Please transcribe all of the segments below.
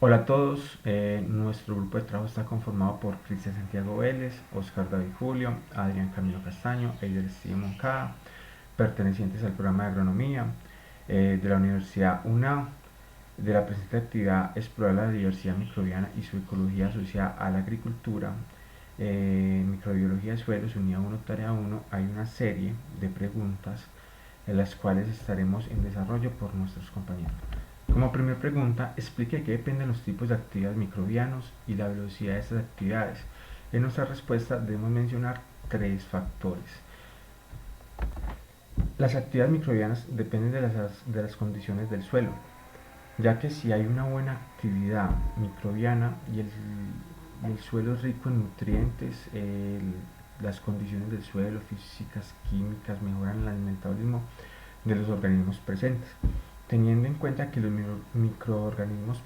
Hola a todos, nuestro grupo de trabajo está conformado por Cristian Santiago Vélez, Oscar David Julio, Adrián Camilo Castaño, Eider Steven Moncada, pertenecientes al programa de agronomía de la Universidad UNA, de la presente actividad explorar la diversidad microbiana y su ecología asociada a la agricultura, microbiología de suelos, unidad 1, tarea 1. Hay una serie de preguntas en las cuales estaremos en desarrollo por nuestros compañeros. Como primera pregunta, explique de qué dependen los tipos de actividades microbianos y la velocidad de estas actividades. En nuestra respuesta debemos mencionar tres factores. Las actividades microbianas dependen de las condiciones del suelo, ya que si hay una buena actividad microbiana y el suelo es rico en nutrientes, las condiciones del suelo, físicas, químicas, mejoran el metabolismo de los organismos presentes. Teniendo en cuenta que los microorganismos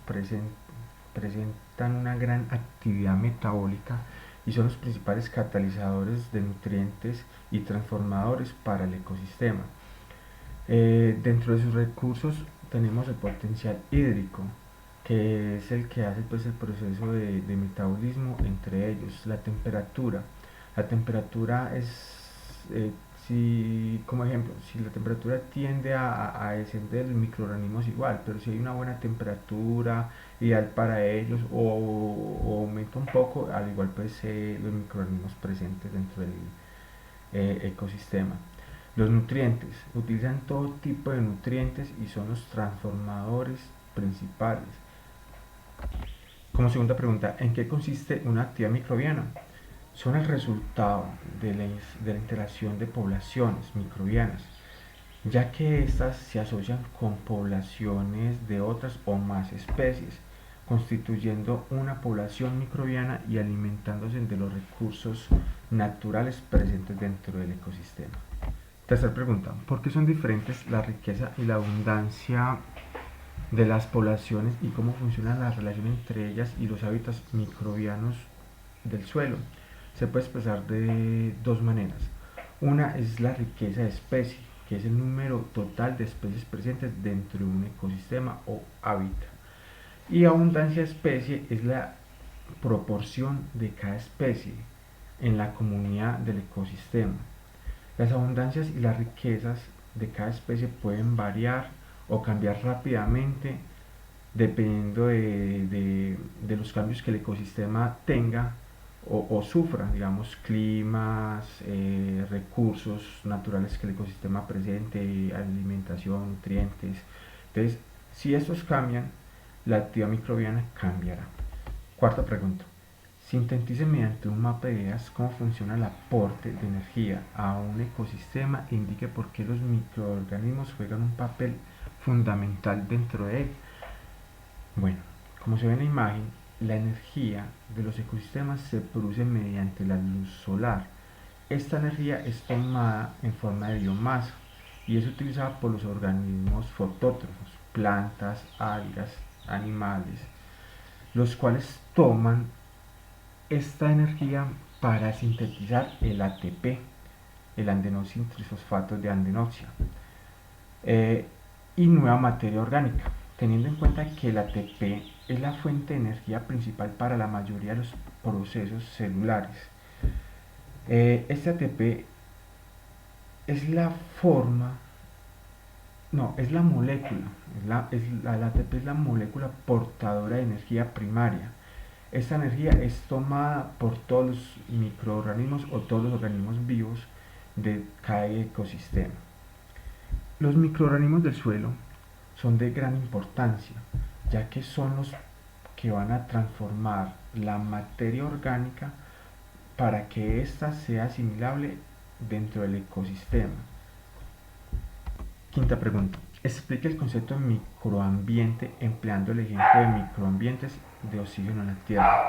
presentan una gran actividad metabólica y son los principales catalizadores de nutrientes y transformadores para el ecosistema. Dentro de sus recursos tenemos el potencial hídrico, que es el que hace pues, el proceso de metabolismo, entre ellos la temperatura. La temperatura es, como ejemplo, si la temperatura tiende a descender, los microorganismos igual, pero si hay una buena temperatura ideal para ellos o aumenta un poco, al igual pues los microorganismos presentes dentro del ecosistema. Los nutrientes utilizan todo tipo de nutrientes y son los transformadores principales. Como segunda pregunta, ¿en qué consiste una actividad microbiana? Son el resultado de la interacción de poblaciones microbianas, ya que éstas se asocian con poblaciones de otras o más especies, constituyendo una población microbiana y alimentándose de los recursos naturales presentes dentro del ecosistema. Tercera pregunta, ¿por qué son diferentes la riqueza y la abundancia de las poblaciones y cómo funciona la relación entre ellas y los hábitats microbianos del suelo? Se puede expresar de dos maneras. Una es la riqueza de especies, que es el número total de especies presentes dentro de un ecosistema o hábitat. Y abundancia de especie es la proporción de cada especie en la comunidad del ecosistema. Las abundancias y las riquezas de cada especie pueden variar o cambiar rápidamente dependiendo de los cambios que el ecosistema tenga o sufra, digamos, climas, recursos naturales que el ecosistema presente, alimentación, nutrientes. Entonces, si estos cambian, la actividad microbiana cambiará. Cuarta pregunta. Sintetice mediante un mapa de ideas cómo funciona el aporte de energía a un ecosistema e indique por qué los microorganismos juegan un papel fundamental dentro de él. Bueno, como se ve en la imagen, la energía de los ecosistemas se produce mediante la luz solar. Esta energía es tomada en forma de biomasa y es utilizada por los organismos fotótrofos, plantas, algas, animales, los cuales toman esta energía para sintetizar el ATP, el andenosin trisfosfato de andenoxia, eh, y nueva materia orgánica, teniendo en cuenta que el ATP es la fuente de energía principal para la mayoría de los procesos celulares. Este ATP es la forma, no, es la molécula, el ATP es la molécula portadora de energía primaria. Esta energía es tomada por todos los microorganismos o todos los organismos vivos de cada ecosistema. Los microorganismos del suelo son de gran importancia, ya que son los que van a transformar la materia orgánica para que ésta sea asimilable dentro del ecosistema. Quinta pregunta. Explique el concepto de microambiente empleando el ejemplo de microambientes de oxígeno en la Tierra.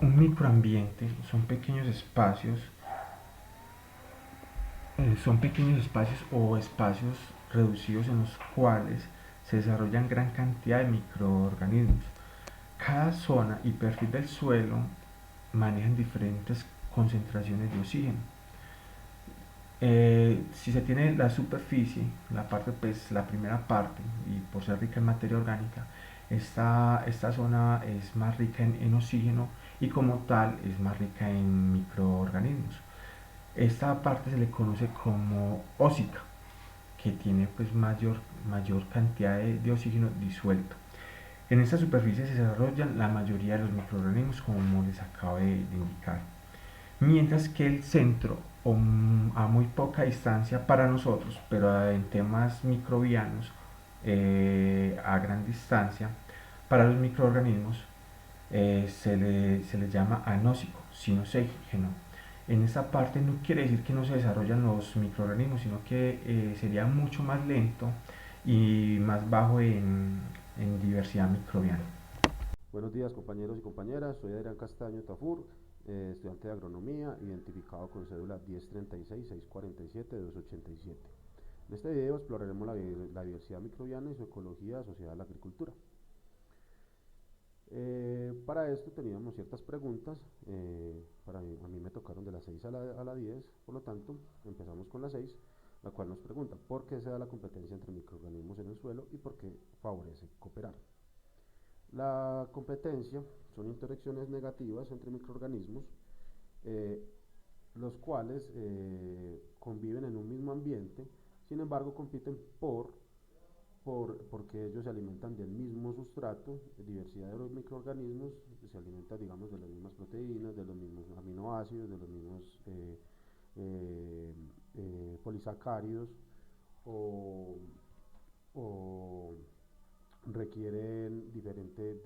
Un microambiente son pequeños espacios o espacios reducidos en los cuales se desarrollan gran cantidad de microorganismos. Cada zona y perfil del suelo manejan diferentes concentraciones de oxígeno. Si se tiene la superficie, la parte, pues, la primera parte, y por ser rica en materia orgánica, Esta zona es más rica en oxígeno y como tal es más rica en microorganismos. Esta parte se le conoce como ósica, que tiene pues mayor cantidad de oxígeno disuelto. En esta superficie se desarrollan la mayoría de los microorganismos, como les acabo de indicar. Mientras que el centro, a muy poca distancia para nosotros, pero en temas microbianos, a gran distancia, para los microorganismos, se le llama anóxico, sin oxígeno. En esta parte no quiere decir que no se desarrollan los microorganismos, sino que sería mucho más lento y más bajo en diversidad microbiana. Buenos días compañeros y compañeras, soy Adrián Castaño Tafur, estudiante de agronomía, identificado con cédula 1036-647-287. En este video exploraremos la diversidad microbiana y su ecología asociada a la agricultura. Para esto teníamos ciertas preguntas, a mí me tocaron de las 6 a la 10, por lo tanto empezamos con la 6, la cual nos pregunta por qué se da la competencia entre microorganismos en el suelo y por qué favorece cooperar. La competencia son interacciones negativas entre microorganismos, eh, los cuales conviven en un mismo ambiente, sin embargo compiten porque ellos se alimentan del mismo sustrato. Diversidad de los microorganismos se alimentan, digamos, de las mismas proteínas, de los mismos aminoácidos, de los mismos eh, polisacáridos, o, o requieren diferentes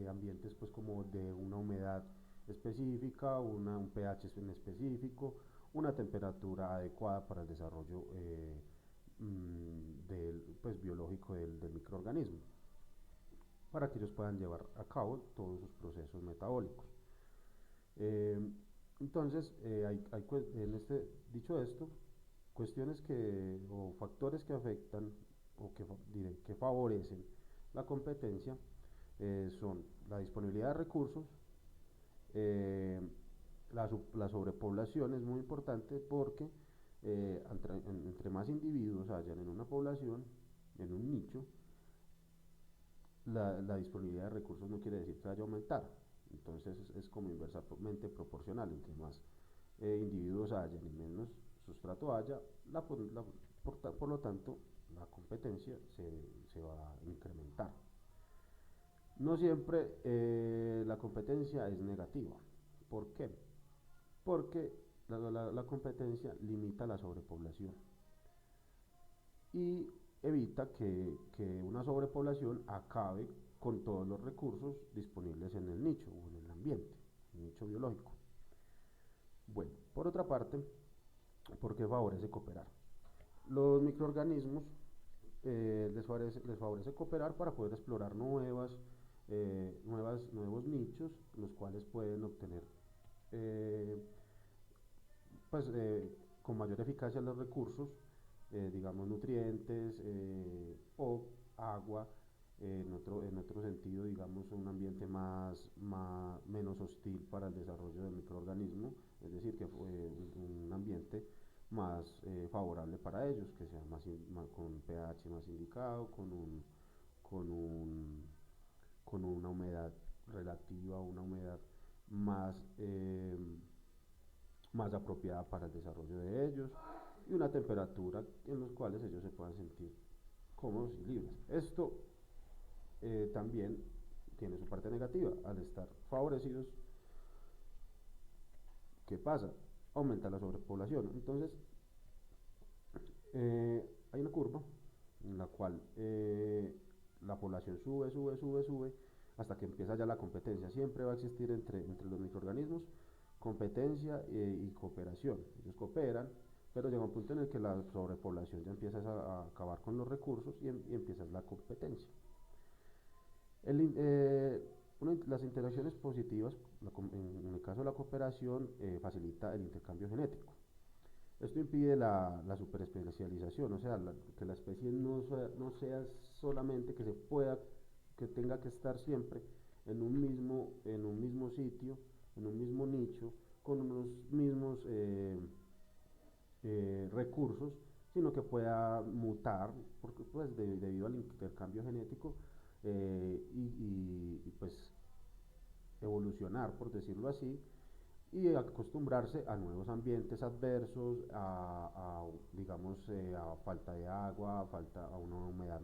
ambientes, pues como de una humedad específica, un pH en específico, una temperatura adecuada para el desarrollo pues, biológico del microorganismo, para que ellos puedan llevar a cabo todos sus procesos metabólicos. Eh, entonces, dicho esto, cuestiones o factores que afectan o que favorecen la competencia son la disponibilidad de recursos, eh, la sobrepoblación es muy importante porque entre más individuos hayan en una población, en un nicho, la disponibilidad de recursos no quiere decir que vaya a aumentar. Entonces es como inversamente proporcional. Entre más individuos hayan y menos sustrato haya, por lo tanto la competencia se va a incrementar. No siempre la competencia es negativa. ¿Por qué? Porque la competencia limita la sobrepoblación y evita que una sobrepoblación acabe con todos los recursos disponibles en el nicho o en el ambiente, el nicho biológico. Bueno, por otra parte, ¿por qué favorece cooperar? Los microorganismos les favorece cooperar para poder explorar nuevos nichos, los cuales pueden obtener eh, pues, con mayor eficacia los recursos, digamos nutrientes o agua, en otro sentido, digamos, un ambiente menos hostil para el desarrollo del microorganismo, es decir, que fue un ambiente más favorable para ellos, que sea con un pH más indicado, con, un, con una humedad relativa, una humedad más, más apropiada para el desarrollo de ellos, y una temperatura en los cuales ellos se puedan sentir cómodos y libres. Esto también tiene su parte negativa. Al estar favorecidos, ¿qué pasa? Aumenta la sobrepoblación. Entonces, hay una curva en la cual la población sube, hasta que empieza ya la competencia. Siempre va a existir entre los microorganismos competencia y cooperación. Ellos cooperan, pero llega un punto en el que la sobrepoblación ya empieza a acabar con los recursos y empieza la competencia. Las interacciones positivas, en el caso de la cooperación, facilita el intercambio genético. Esto impide la superespecialización, o sea, que la especie no sea solamente que tenga que estar siempre en un mismo sitio, en un mismo nicho, con unos mismos recursos, sino que pueda mutar, porque pues debido al intercambio genético pues evolucionar, por decirlo así, y acostumbrarse a nuevos ambientes adversos, digamos, a falta de agua, a una humedad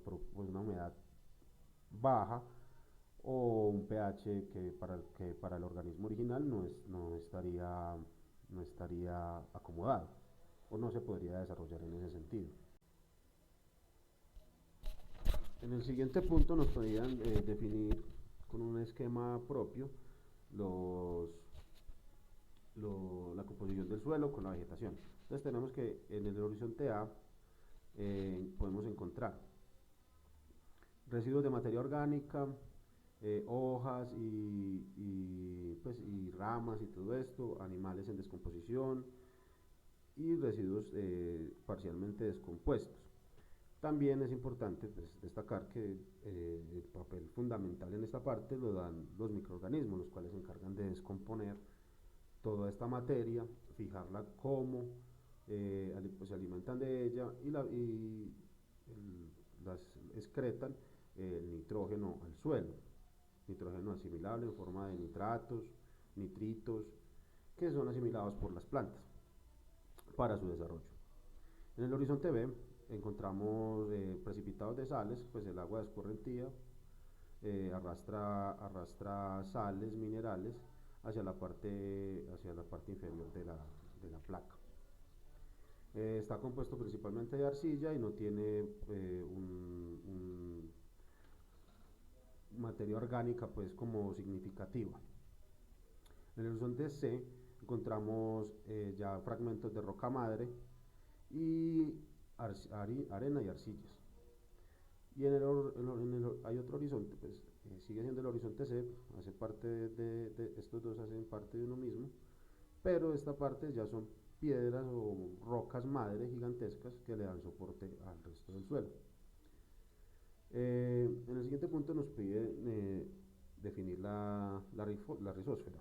pues una humedad baja, o un pH que para el organismo original no estaría acomodado o no se podría desarrollar en ese sentido. En el siguiente punto nos podrían definir con un esquema propio los, la composición del suelo con la vegetación. Entonces tenemos que en el horizonte A podemos encontrar residuos de materia orgánica, hojas pues, y ramas y todo esto, animales en descomposición y residuos parcialmente descompuestos. También es importante pues, destacar que el papel fundamental en esta parte lo dan los microorganismos, los cuales se encargan de descomponer toda esta materia, fijarla como, pues, se alimentan de ella las excretan el nitrógeno al suelo, nitrógeno asimilable en forma de nitratos, nitritos, que son asimilados por las plantas para su desarrollo. En el horizonte B encontramos precipitados de sales, pues el agua de escorrentía arrastra sales minerales hacia la parte inferior de la placa. Está compuesto principalmente de arcilla y no tiene materia orgánica pues como significativa. En el horizonte C encontramos ya fragmentos de roca madre y arena y arcillas. Y hay otro horizonte, pues sigue siendo el horizonte C, hace parte estos dos hacen parte de uno mismo, pero esta parte ya son piedras o rocas madre gigantescas que le dan soporte al resto del suelo. En el siguiente punto nos pide definir la rizósfera.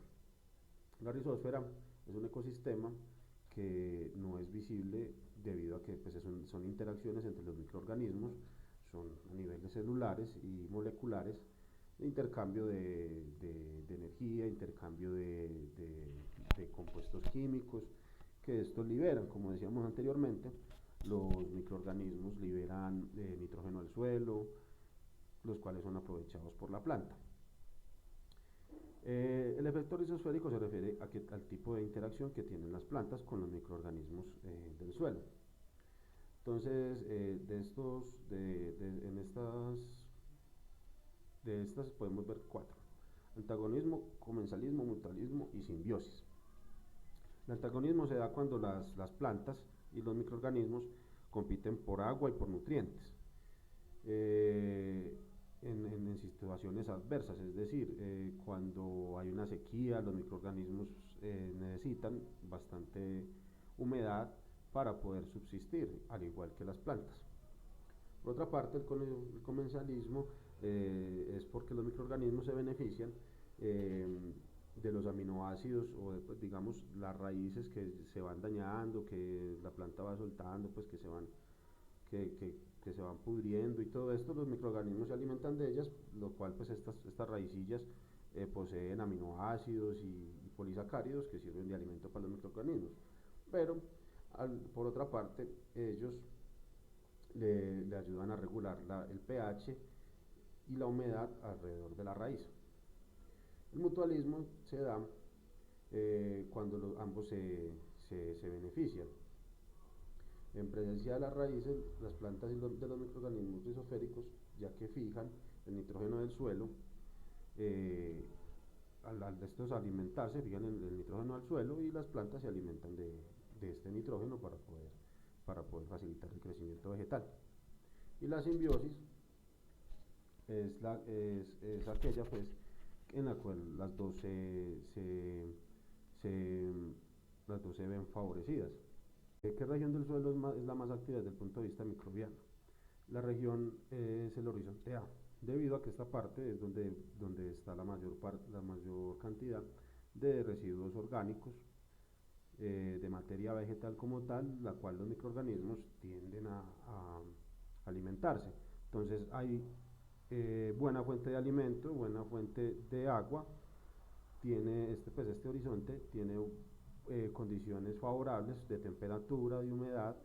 La rizósfera es un ecosistema que no es visible debido a que pues, son interacciones entre los microorganismos, son a niveles celulares y moleculares, intercambio de energía, intercambio de compuestos químicos, que estos liberan, como decíamos anteriormente, los microorganismos liberan nitrógeno al suelo, los cuales son aprovechados por la planta. El efecto rizosférico se refiere al tipo de interacción que tienen las plantas con los microorganismos del suelo. Entonces, de estas podemos ver 4: antagonismo, comensalismo, mutualismo y simbiosis. El antagonismo se da cuando las plantas y los microorganismos compiten por agua y por nutrientes en situaciones adversas, es decir, cuando hay una sequía, los microorganismos necesitan bastante humedad para poder subsistir, al igual que las plantas. Por otra parte, el comensalismo es porque los microorganismos se benefician de los aminoácidos o de, pues, digamos, las raíces que se van dañando, que la planta va soltando, pues que se van pudriendo y todo esto, los microorganismos se alimentan de ellas, lo cual pues estas raicillas poseen aminoácidos y polisacáridos que sirven de alimento para los microorganismos. Pero por otra parte, ellos le ayudan a regular el pH y la humedad alrededor de la raíz. El mutualismo se da cuando ambos se benefician. En presencia de las raíces, las plantas de los microorganismos rizosféricos, ya que fijan el nitrógeno del suelo, al de estos alimentarse, fijan el nitrógeno al suelo y las plantas se alimentan de este nitrógeno para poder facilitar el crecimiento vegetal. Y la simbiosis es aquella pues en la cual las dos se ven favorecidas. ¿Qué región del suelo es la más activa desde el punto de vista microbiano? La región es el horizonte A, debido a que esta parte es donde está la mayor cantidad de residuos orgánicos, de materia vegetal como tal, la cual los microorganismos tienden a alimentarse. Entonces hay buena fuente de alimento, buena fuente de agua, tiene este horizonte tiene condiciones favorables de temperatura, de humedad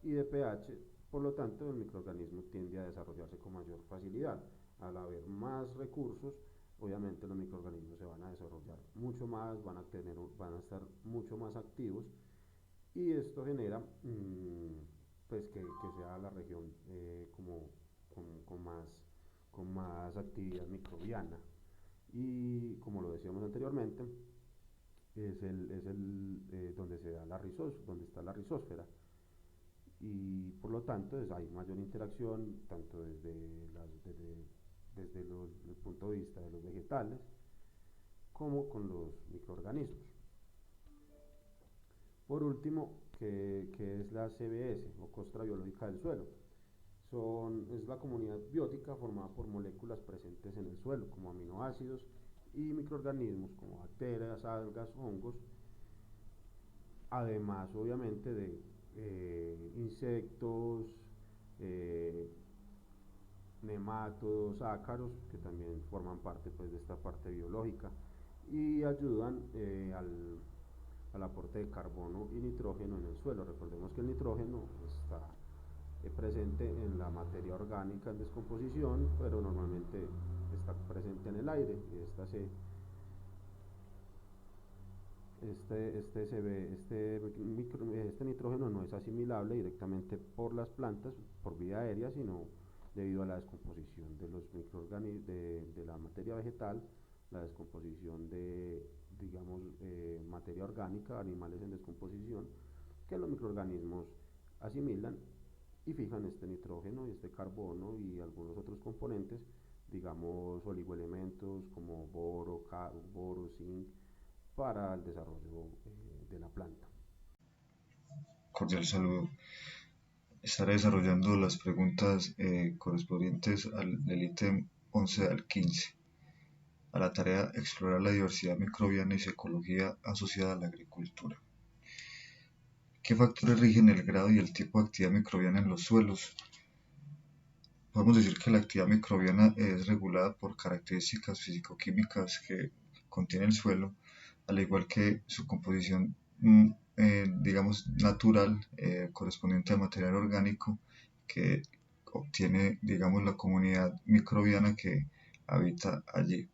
y de pH, por lo tanto el microorganismo tiende a desarrollarse con mayor facilidad. Al haber más recursos, obviamente los microorganismos se van a desarrollar mucho más, van a estar mucho más activos y esto genera pues que sea la región como con más, con más actividad microbiana. Y como lo decíamos anteriormente, es donde se da donde está la rizósfera. Y por lo tanto hay mayor interacción tanto desde el punto de vista de los vegetales como con los microorganismos. Por último, que es la CBS o costra biológica del suelo. Es la comunidad biótica formada por moléculas presentes en el suelo, como aminoácidos y microorganismos como bacterias, algas, hongos, además obviamente de insectos, eh, nematodos, ácaros, que también forman parte pues, de esta parte biológica y ayudan al aporte de carbono y nitrógeno en el suelo. Recordemos que el nitrógeno está presente en la materia orgánica en descomposición, pero normalmente está presente en el aire y este nitrógeno no es asimilable directamente por las plantas por vía aérea, sino debido a la descomposición de los microorganismos de la materia vegetal, la descomposición de, digamos, materia orgánica, animales en descomposición, que los microorganismos asimilan y fijan este nitrógeno y este carbono y algunos otros componentes, digamos oligoelementos como boro, zinc, para el desarrollo de la planta. Cordial saludo. Estaré desarrollando las preguntas correspondientes del ítem 11 al 15, a la tarea explorar la diversidad microbiana y su ecología asociada a la agricultura. ¿Qué factores rigen el grado y el tipo de actividad microbiana en los suelos? Podemos decir que la actividad microbiana es regulada por características físico-químicas que contiene el suelo, al igual que su composición, digamos, natural, correspondiente al material orgánico que obtiene, digamos, la comunidad microbiana que habita allí.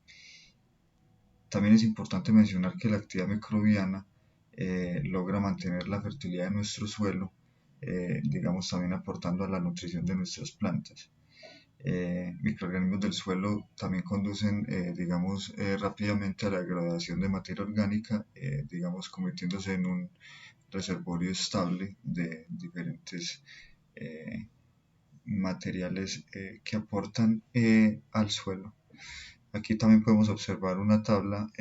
También es importante mencionar que la actividad microbiana logra mantener la fertilidad de nuestro suelo, digamos, también aportando a la nutrición de nuestras plantas. Microorganismos del suelo también conducen, digamos, rápidamente a la degradación de materia orgánica, digamos, convirtiéndose en un reservorio estable de diferentes materiales que aportan al suelo. Aquí también podemos observar una tabla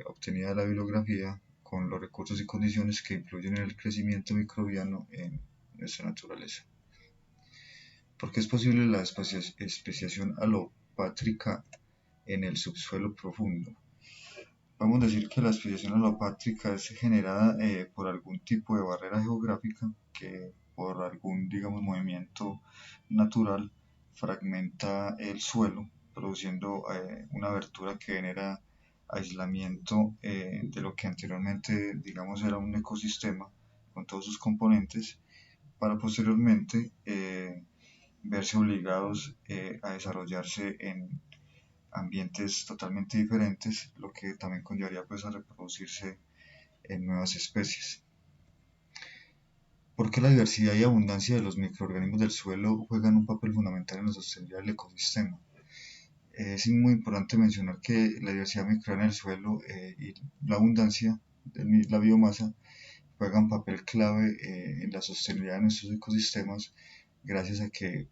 obtenida de la bibliografía con los recursos y condiciones que influyen en el crecimiento microbiano en nuestra naturaleza. ¿Por qué es posible la especiación alopátrica en el subsuelo profundo? Podemos decir que la especiación alopátrica es generada por algún tipo de barrera geográfica que por algún, digamos, movimiento natural fragmenta el suelo, produciendo una abertura que genera aislamiento de lo que anteriormente, digamos, era un ecosistema con todos sus componentes, para posteriormente verse obligados a desarrollarse en ambientes totalmente diferentes, lo que también conllevaría pues a reproducirse en nuevas especies. ¿Por qué la diversidad y abundancia de los microorganismos del suelo juegan un papel fundamental en la sostenibilidad del ecosistema? Es muy importante mencionar que la diversidad microbiana del suelo y la abundancia de la biomasa juegan papel clave en la sostenibilidad de nuestros ecosistemas, gracias a que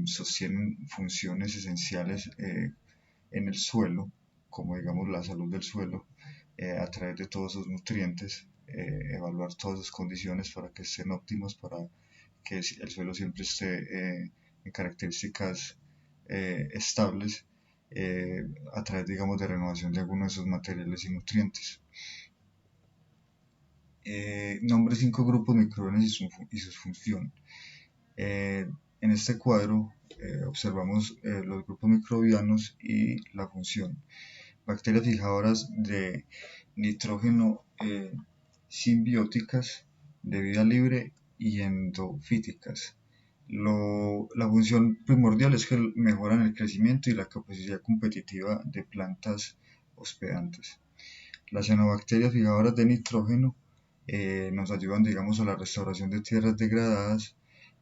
sostienen funciones esenciales en el suelo, como digamos la salud del suelo, a través de todos sus nutrientes, evaluar todas sus condiciones para que estén óptimas, para que el suelo siempre esté en características estables, a través, digamos, de renovación de algunos de esos materiales y nutrientes. Nombre 5 grupos microbianos y su función. En este cuadro observamos los grupos microbianos y la función. Bacterias fijadoras de nitrógeno simbióticas, de vida libre y endofíticas. La función primordial es que mejoran el crecimiento y la capacidad competitiva de plantas hospedantes. Las cianobacterias fijadoras de nitrógeno nos ayudan, digamos, a la restauración de tierras degradadas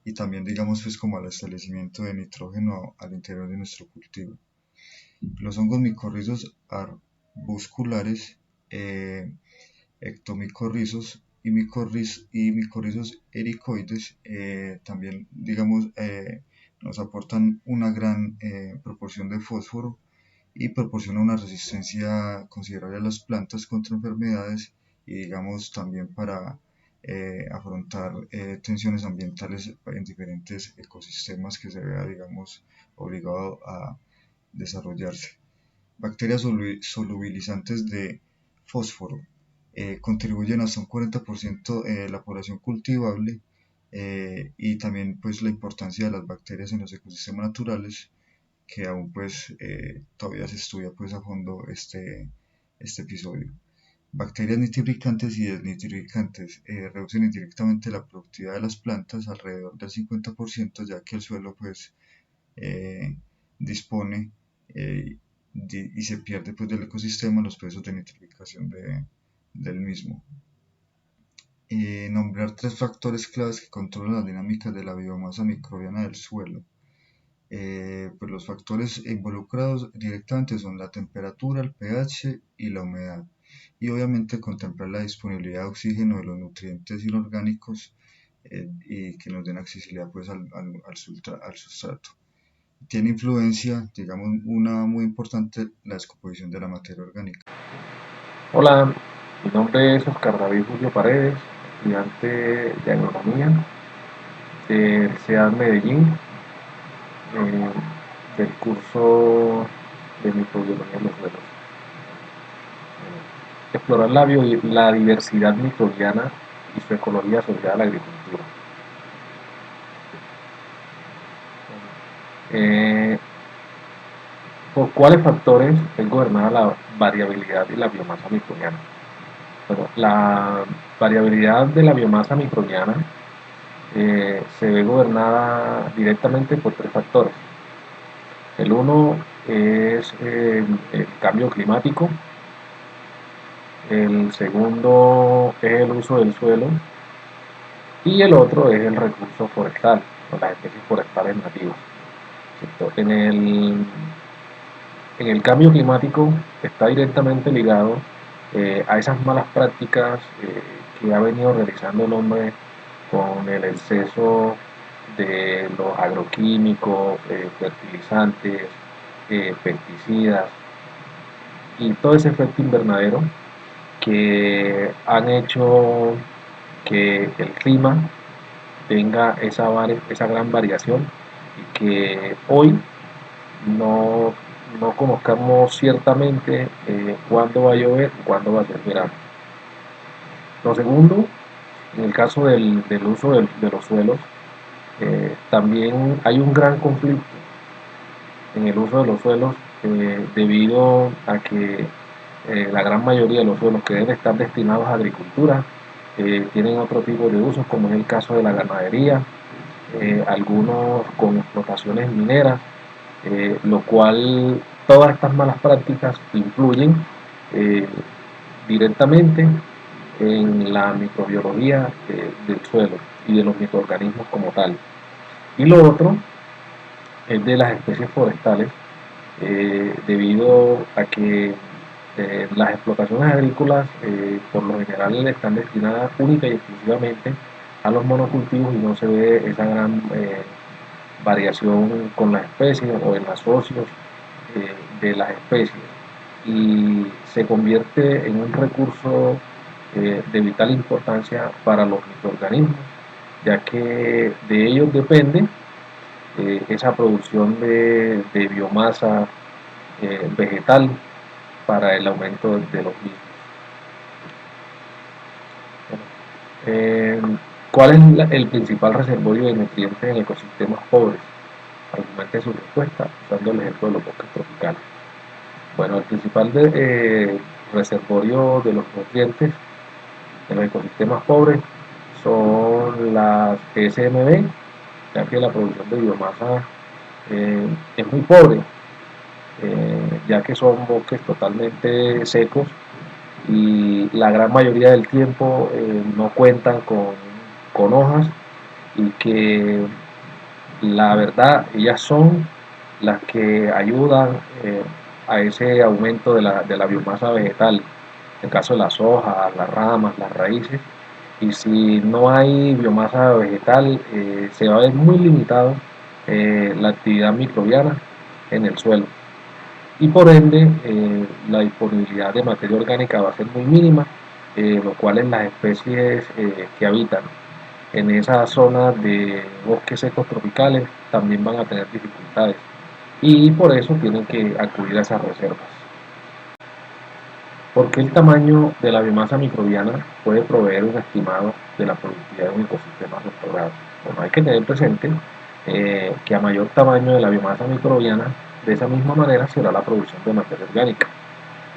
y también, digamos, pues como al establecimiento de nitrógeno al interior de nuestro cultivo. Los hongos micorrizos arbusculares, ectomicorrizos y micorrizos ericoides también, digamos, nos aportan una gran proporción de fósforo y proporciona una resistencia considerable a las plantas contra enfermedades y digamos también para afrontar tensiones ambientales en diferentes ecosistemas que se vea digamos obligado a desarrollarse. Bacterias solubilizantes de fósforo contribuyen hasta un 40% de la población cultivable y también pues la importancia de las bacterias en los ecosistemas naturales que aún pues todavía se estudia pues a fondo este episodio. Bacterias nitrificantes y desnitrificantes reducen indirectamente la productividad de las plantas alrededor del 50% ya que el suelo pues eh, dispone y se pierde pues del ecosistema los procesos de nitrificación del mismo. Nombrar tres factores claves que controlan las dinámicas de la biomasa microbiana del suelo. Pues los factores involucrados directamente son la temperatura, el pH y la humedad. Y obviamente contemplar la disponibilidad de oxígeno de los nutrientes inorgánicos y que nos den accesibilidad pues al sustrato. Tiene influencia, digamos, una muy importante, la descomposición de la materia orgánica. Hola, mi nombre es Oscar David Julio Paredes, estudiante de agronomía del CEAD Medellín, eh, del curso de microbiología de los suelos. Explorar la diversidad microbiana y su ecología asociada a la agricultura. Eh, ¿Por cuáles factores es gobernada la variabilidad de la biomasa microbiana? Bueno, la variabilidad de la biomasa microbiana se ve gobernada directamente por tres factores. El uno es el cambio climático, el segundo es el uso del suelo y el otro es el recurso forestal o las especies forestales nativas. ¿Cierto? En el cambio climático está directamente ligado a esas malas prácticas que ha venido realizando el hombre con el exceso de los agroquímicos, fertilizantes, pesticidas y todo ese efecto invernadero que han hecho que el clima tenga esa gran variación y que hoy no, no conozcamos ciertamente cuándo va a llover, cuándo va a ser verano. Lo segundo, en el caso del uso de los suelos, también hay un gran conflicto en el uso de los suelos debido a que la gran mayoría de los suelos que deben estar destinados a agricultura tienen otro tipo de usos, como es el caso de la ganadería, algunos con explotaciones mineras, lo cual todas estas malas prácticas influyen eh, directamente en la microbiología del suelo y de los microorganismos como tal. Y lo otro es de las especies forestales, debido a que las explotaciones agrícolas por lo general están destinadas única y exclusivamente a los monocultivos y no se ve esa gran variación con las especies o en los socios de las especies y se convierte en un recurso de vital importancia para los microorganismos, ya que de ellos depende esa producción de biomasa vegetal para el aumento de los mismos. Bueno, ¿Cuál es el principal reservorio de nutrientes en ecosistemas pobres? Argumente su respuesta usando el ejemplo de los bosques tropicales. Bueno, el principal reservorio de los nutrientes en los ecosistemas pobres son las SMB, ya que la producción de biomasa es muy pobre, ya que son bosques totalmente secos y la gran mayoría del tiempo no cuentan con hojas, y que la verdad ellas son las que ayudan a ese aumento de la biomasa vegetal, en el caso de las hojas, las ramas, las raíces. Y si no hay biomasa vegetal, se va a ver muy limitado la actividad microbiana en el suelo, y por ende la disponibilidad de materia orgánica va a ser muy mínima, lo cual en las especies que habitan en esa zona de bosques secos tropicales también van a tener dificultades, y por eso tienen que acudir a esas reservas. Porque el tamaño de la biomasa microbiana puede proveer un estimado de la productividad de un ecosistema restaurado. Bueno, hay que tener presente que a mayor tamaño de la biomasa microbiana, de esa misma manera será la producción de materia orgánica,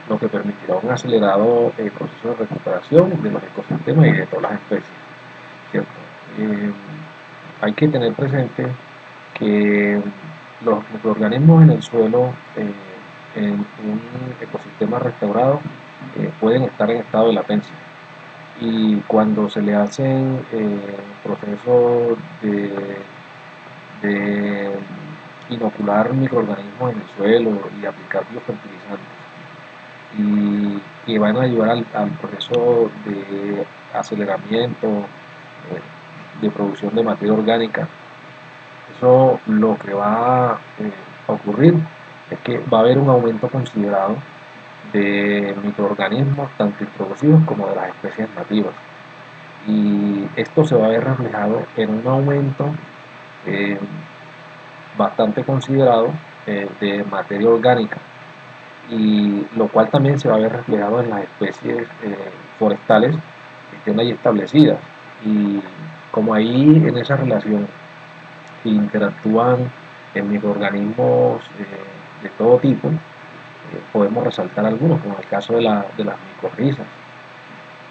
lo que permitirá un acelerado proceso de recuperación de los ecosistemas y de todas las especies, ¿cierto? Eh, Hay que tener presente que los microorganismos en el suelo, en un ecosistema restaurado, pueden estar en estado de latencia, y cuando se le hacen procesos de inocular microorganismos en el suelo y aplicar biofertilizantes, y que van a ayudar al proceso de aceleramiento de producción de materia orgánica, eso lo que va a ocurrir es que va a haber un aumento considerado de microorganismos, tanto introducidos como de las especies nativas. Y esto se va a ver reflejado en un aumento eh, bastante considerado de materia orgánica, y lo cual también se va a ver reflejado en las especies forestales que estén ahí establecidas. Y como ahí en esa relación interactúan en microorganismos de todo tipo, podemos resaltar algunos, como el caso de las micorrizas,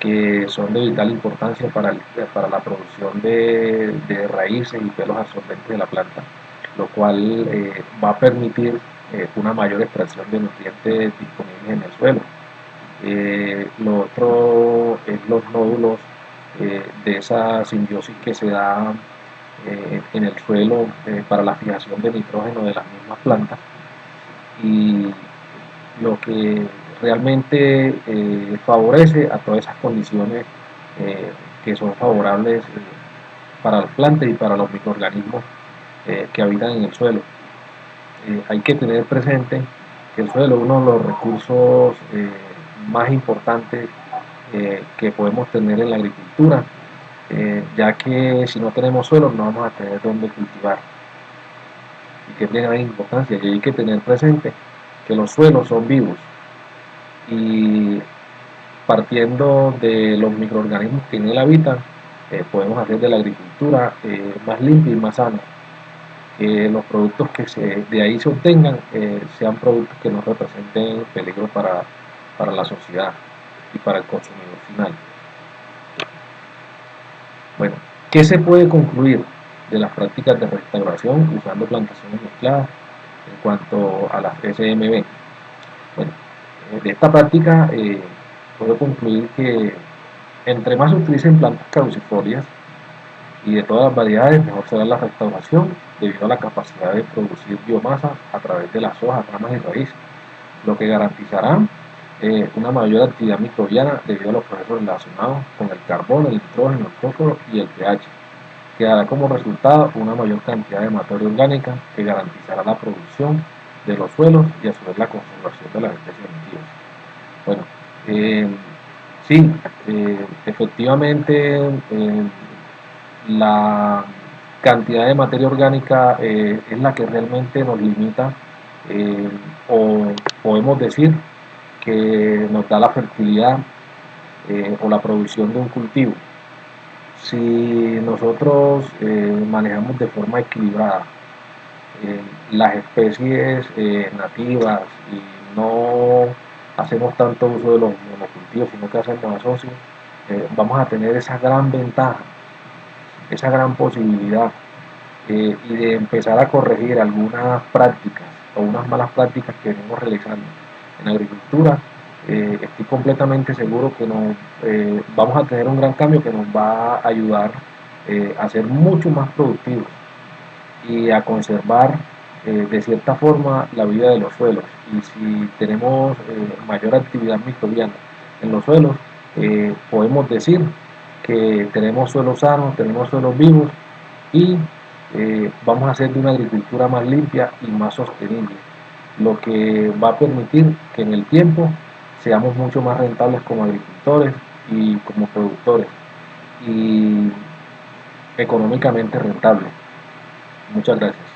que son de vital importancia para la producción de raíces y pelos absorbentes de la planta, lo cual va a permitir una mayor extracción de nutrientes disponibles en el suelo. Lo otro es los nódulos de esa simbiosis que se da en el suelo para la fijación de nitrógeno de las mismas plantas, y lo que realmente favorece a todas esas condiciones que son favorables para las plantas y para los microorganismos que habitan en el suelo. Hay que tener presente que el suelo es uno de los recursos más importantes que podemos tener en la agricultura, ya que si no tenemos suelo no vamos a tener dónde cultivar, y que tiene gran importancia. Y hay que tener presente que los suelos son vivos, y partiendo de los microorganismos que en él habitan, podemos hacer de la agricultura más limpia y más sana, que los productos que de ahí se obtengan sean productos que no representen peligro para la sociedad y para el consumidor final. Bueno, ¿qué se puede concluir de las prácticas de restauración usando plantaciones mezcladas en cuanto a las SMB? Bueno, de esta práctica puedo concluir que entre más se utilicen plantas caducifolias y de todas las variedades, mejor será la restauración, debido a la capacidad de producir biomasa a través de las hojas, ramas y raíces, lo que garantizará una mayor actividad microbiana debido a los procesos relacionados con el carbono, el nitrógeno, el fósforo y el pH, que dará como resultado una mayor cantidad de materia orgánica que garantizará la producción de los suelos y a su vez la conservación de las especies nativas. Bueno, sí, efectivamente la cantidad de materia orgánica es la que realmente nos limita, o podemos decir que nos da la fertilidad o la producción de un cultivo. Si nosotros manejamos de forma equilibrada las especies nativas y no hacemos tanto uso de los monocultivos, sino que hacemos asocio, vamos a tener esa gran ventaja, esa gran posibilidad y de empezar a corregir algunas prácticas o unas malas prácticas que venimos realizando en la agricultura. Estoy completamente seguro que vamos a tener un gran cambio que nos va a ayudar a ser mucho más productivos y a conservar de cierta forma la vida de los suelos. Y si tenemos mayor actividad microbiana en los suelos, podemos decir que tenemos suelos sanos, tenemos suelos vivos y vamos a hacer de una agricultura más limpia y más sostenible, lo que va a permitir que en el tiempo seamos mucho más rentables como agricultores y como productores y económicamente rentables. Muchas gracias.